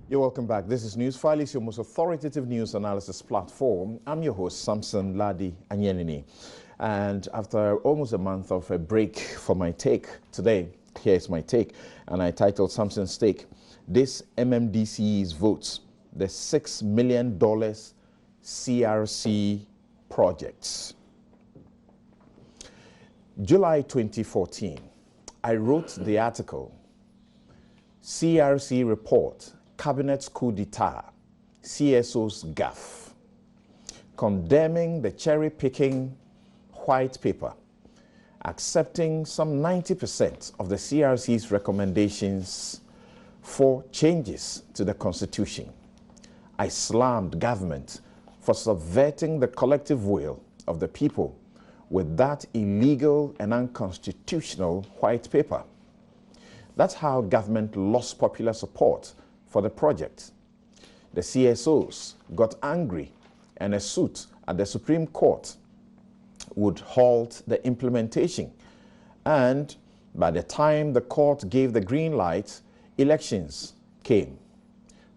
You're welcome back. This is Newsfile. It's your most authoritative news analysis platform. I'm your host, Samson Ladi Anyenini. And after almost a month of a break for my take, today, here's my take. And I titled Samson's Take, This MMDCE's Votes, the $6 million CRC Projects. July 2014, I wrote the article, CRC Report, Cabinet's Coup d'etat, CSO's gaffe, condemning the cherry-picking white paper, accepting some 90% of the CRC's recommendations for changes to the Constitution. I slammed government for subverting the collective will of the people with that illegal and unconstitutional white paper. That's how government lost popular support for the project. The CSOs got angry and a suit at the Supreme Court would halt the implementation. And by the time the court gave the green light, elections came.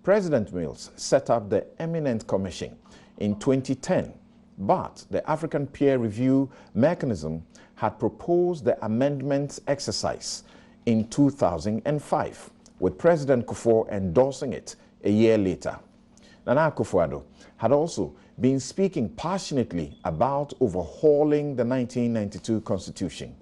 President Mills set up the Eminent Commission in 2010, but the African Peer Review Mechanism had proposed the amendments exercise in 2005, with President Kufuor endorsing it a year later. Nana Akufo-Addo had also been speaking passionately about overhauling the 1992 Constitution.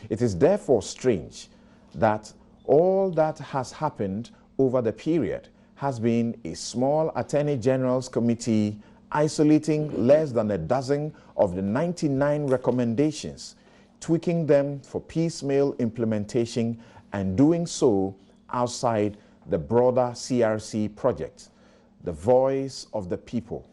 It is therefore strange that all that has happened over the period has been a small Attorney General's committee isolating less than a dozen of the 99 recommendations, tweaking them for piecemeal implementation, and doing so outside the broader CRC project, the voice of the people.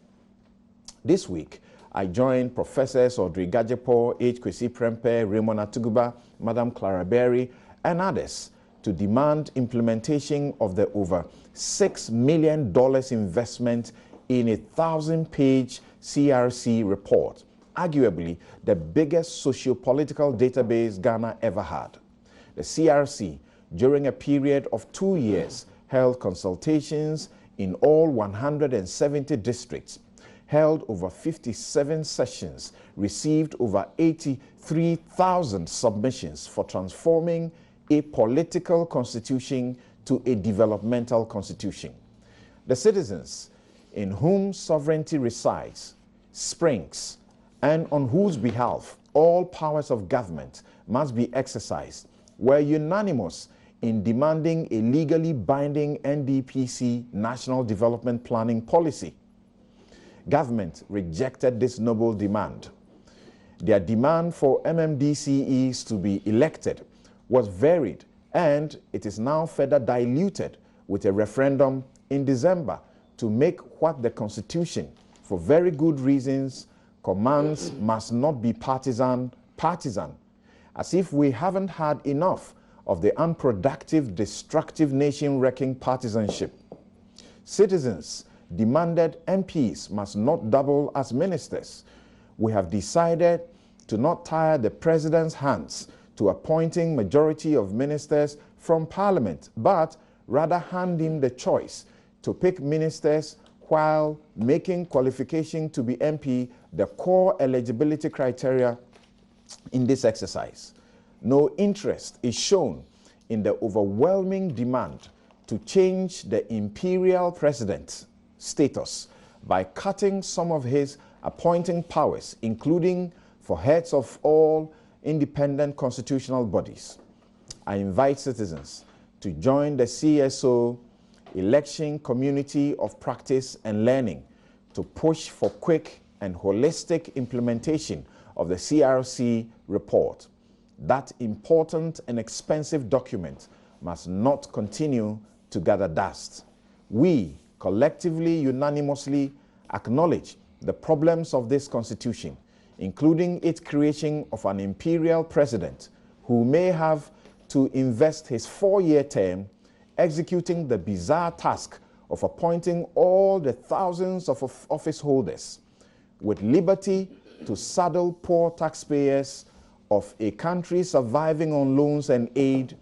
This week, I joined Professors Audrey Gajepo, H. Kwesi Prempeh, Raymond Atuguba, Madam Clara Berry, and others to demand implementation of the over $6 million investment in a 1,000-page CRC report, arguably the biggest socio-political database Ghana ever had. The CRC, during a period of 2 years, held consultations in all 170 districts, held over 57 sessions, received over 83,000 submissions for transforming a political constitution to a developmental constitution. The citizens in whom sovereignty resides, springs, and on whose behalf all powers of government must be exercised, were unanimous in demanding a legally binding NDPC National Development Planning Policy. Government rejected this noble demand. Their demand for MMDCEs to be elected was varied, and it is now further diluted with a referendum in December to make what the Constitution, for very good reasons, commands must not be partisan, as if we haven't had enough of the unproductive, destructive, nation-wrecking partisanship. Citizens demanded MPs must not double as ministers. We have decided to not tie the president's hands to appointing majority of ministers from Parliament, but rather hand him the choice to pick ministers while making qualification to be MP the core eligibility criteria in this exercise. No interest is shown in the overwhelming demand to change the imperial president's status by cutting some of his appointing powers, including for heads of all independent constitutional bodies. I invite citizens to join the CSO election community of practice and learning to push for quick and holistic implementation of the CRC report. That important and expensive document must not continue to gather dust. We collectively, unanimously acknowledge the problems of this constitution, including its creation of an imperial president who may have to invest his 4-year term executing the bizarre task of appointing all the thousands of office holders with liberty to saddle poor taxpayers of a country surviving on loans and aid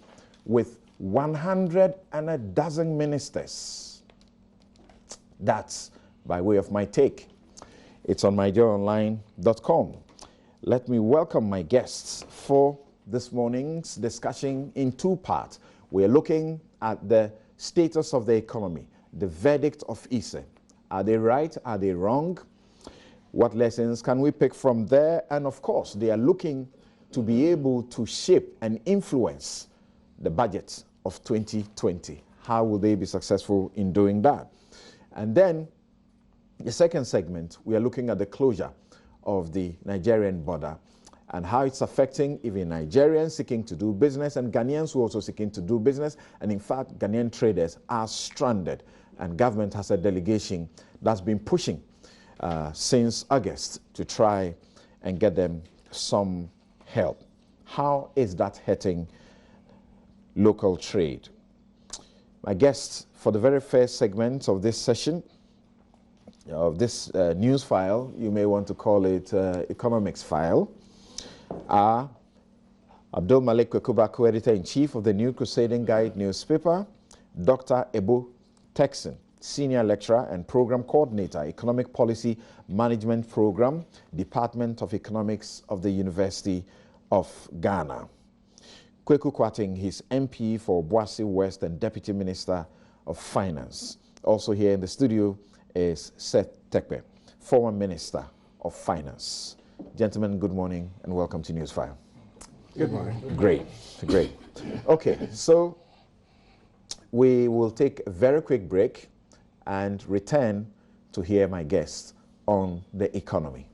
with 112 ministers. That's by way of my take. It's on myjoyonline.com. Let me welcome my guests for this morning's discussion in two parts. We're looking at the status of the economy, the verdict of ISE. Are they right? Are they wrong? What lessons can we pick from there? And of course, they are looking to be able to shape and influence the budget of 2020. How will they be successful in doing that? And then the second segment, we are looking at the closure of the Nigerian border and how it's affecting even Nigerians seeking to do business and Ghanaians who are also seeking to do business. And in fact, Ghanaian traders are stranded, and government has a delegation that's been pushing since August to try and get them some help. How is that hurting local trade? My guests for the very first segment of this session, of this news file, you may want to call it economics file, are Abdul Malik Kwekuba, co-editor-in-chief of the New Crusading Guide newspaper, Dr. Ebu Texan, senior lecturer and program coordinator, Economic Policy Management Program, Department of Economics of the University of Ghana. Kweku Kwating, his MP for Boise West and Deputy Minister of Finance. Also here in the studio is Seth Tekpe, former Minister of Finance. Gentlemen, good morning and welcome to Newsfile. Good morning. Great, great. Okay, so we will take a very quick break and return to hear my guests on the economy.